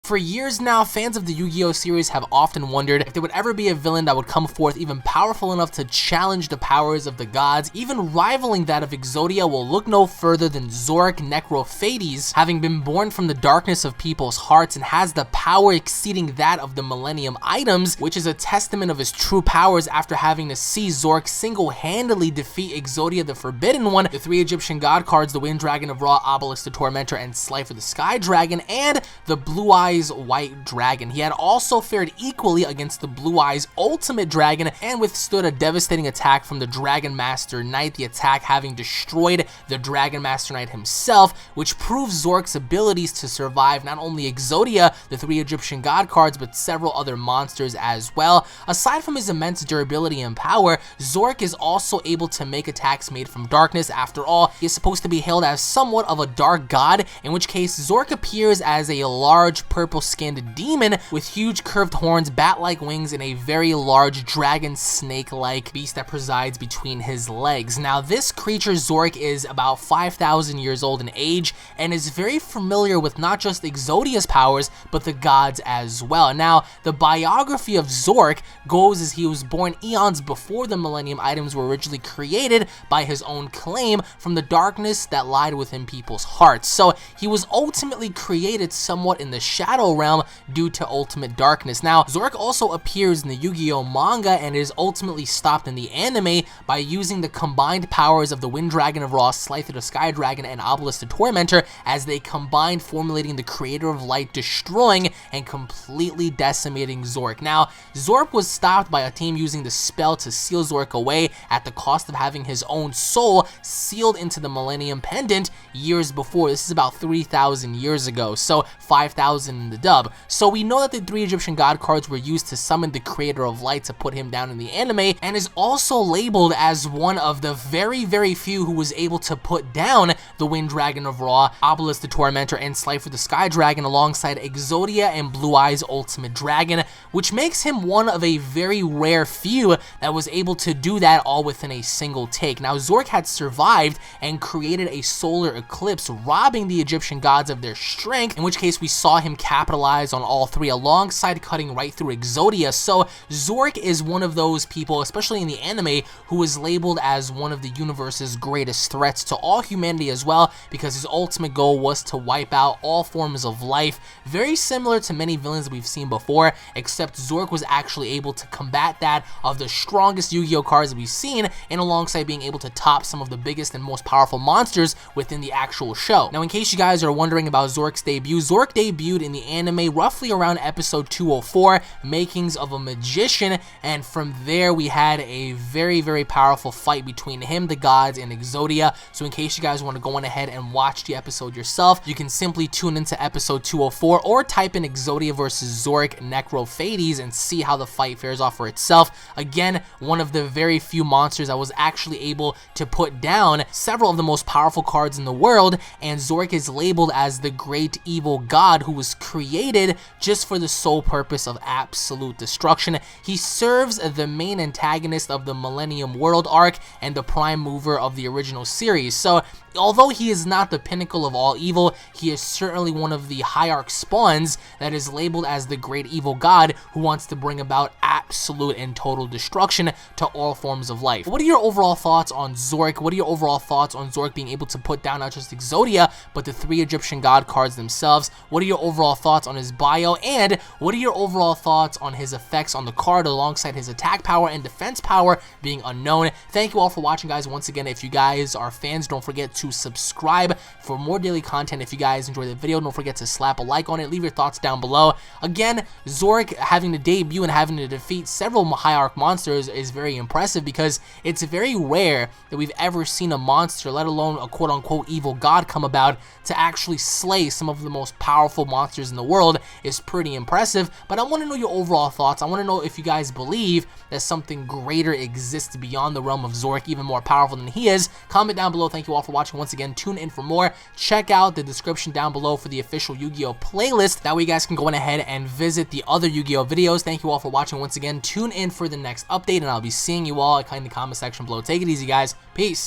For years now, fans of the Yu-Gi-Oh series have often wondered if there would ever be a villain that would come forth even powerful enough to challenge the powers of the gods, even rivaling that of Exodia. Will look no further than Zorc Necrophades, having been born from the darkness of people's hearts and has the power exceeding that of the Millennium items, which is a testament of his true powers after having to see Zorc single-handedly defeat Exodia the Forbidden One, the 3 Egyptian god cards, the Wind Dragon of Ra, Obelisk the Tormentor, and Slifer the Sky Dragon, and the Blue Eyes White Dragon. He had also fared equally against the Blue Eyes Ultimate Dragon and withstood a devastating attack from the Dragon Master Knight, the attack having destroyed the Dragon Master Knight himself, which proves Zorc's abilities to survive not only Exodia, the 3 Egyptian god cards, but several other monsters as well. Aside from his immense durability and power, Zorc is also able to make attacks made from darkness. After all, he is supposed to be hailed as somewhat of a dark god, in which case Zorc appears as a large purple-skinned demon with huge curved horns, bat-like wings, and a very large dragon snake-like beast that presides between his legs. Now, this creature, Zorc, is about 5,000 years old in age and is very familiar with not just Exodia's powers, but the gods as well. Now, the biography of Zorc goes as he was born eons before the Millennium items were originally created by his own claim from the darkness that lied within people's hearts. So, he was ultimately created somewhat in the Shadow Realm due to ultimate darkness. Now, Zorc also appears in the Yu-Gi-Oh manga and is ultimately stopped in the anime by using the combined powers of the Wind Dragon of Ra, Slifer the Sky Dragon, and Obelisk the Tormentor as they combined, formulating the Creator of Light, destroying and completely decimating Zorc. Now, Zorc was stopped by a team using the spell to seal Zorc away at the cost of having his own soul sealed into the Millennium Pendant years before. This is about 3,000 years ago, so 5,000 in the dub. So we know that the 3 Egyptian god cards were used to summon the Creator of Light to put him down in the anime, and is also labeled as one of the very few who was able to put down the Wind Dragon of Ra, Obelisk the Tormentor, and Slifer the Sky Dragon alongside Exodia and Blue Eyes Ultimate Dragon, which makes him one of a very rare few that was able to do that all within a single take. Now, Zorc had survived and created a solar eclipse, robbing the Egyptian gods of their strength, in which case we saw him capitalize on all 3 alongside cutting right through Exodia. So Zorc is one of those people, especially in the anime, who is labeled as one of the universe's greatest threats to all humanity as well, because his ultimate goal was to wipe out all forms of life, very similar to many villains we've seen before, except Zorc was actually able to combat that of the strongest Yu-Gi-Oh cards that we've seen, and alongside being able to top some of the biggest and most powerful monsters within the actual show. Now, in case you guys are wondering about Zorc's debut, Zorc debuted in the anime roughly around episode 204, Makings of a Magician, and from there we had a very powerful fight between him, the gods, and Exodia. So in case you guys want to go on ahead and watch the episode yourself, you can simply tune into episode 204 or type in Exodia versus Zorc Necrophades and see how the fight fares off for itself. Again, one of the very few monsters that was actually able to put down several of the most powerful cards in the world, and Zorc is labeled as the great evil god who was created just for the sole purpose of absolute destruction. He serves the main antagonist of the Millennium World arc and the prime mover of the original series. So although he is not the pinnacle of all evil, he is certainly one of the hierarch spawns that is labeled as the great evil god who wants to bring about absolute and total destruction to all forms of life. What are your overall thoughts on Zorc? What are your overall thoughts on Zorc being able to put down not just Exodia, but the 3 Egyptian god cards themselves? What are your overall thoughts on his bio? And what are your overall thoughts on his effects on the card alongside his attack power and defense power being unknown? Thank you all for watching, guys. Once again, if you guys are fans, don't forget to subscribe for more daily content. If you guys enjoyed the video, don't forget to slap a like on it. Leave your thoughts down below. Again, Zorc having to debut and having to defeat several hierarch monsters is very impressive, because it's very rare that we've ever seen a monster, let alone a quote-unquote evil god, come about to actually slay some of the most powerful monsters in the world. Is pretty impressive. But I want to know your overall thoughts. I want to know if you guys believe that something greater exists beyond the realm of Zorc, even more powerful than he is. Comment down below. Thank you all for watching. Once again, tune in for more. Check out the description down below for the official Yu-Gi-Oh playlist. That way you guys can go on ahead and visit the other Yu-Gi-Oh videos. Thank you all for watching. Once again, tune in for the next update, and I'll be seeing you all in the comment section below. Take it easy, guys. Peace.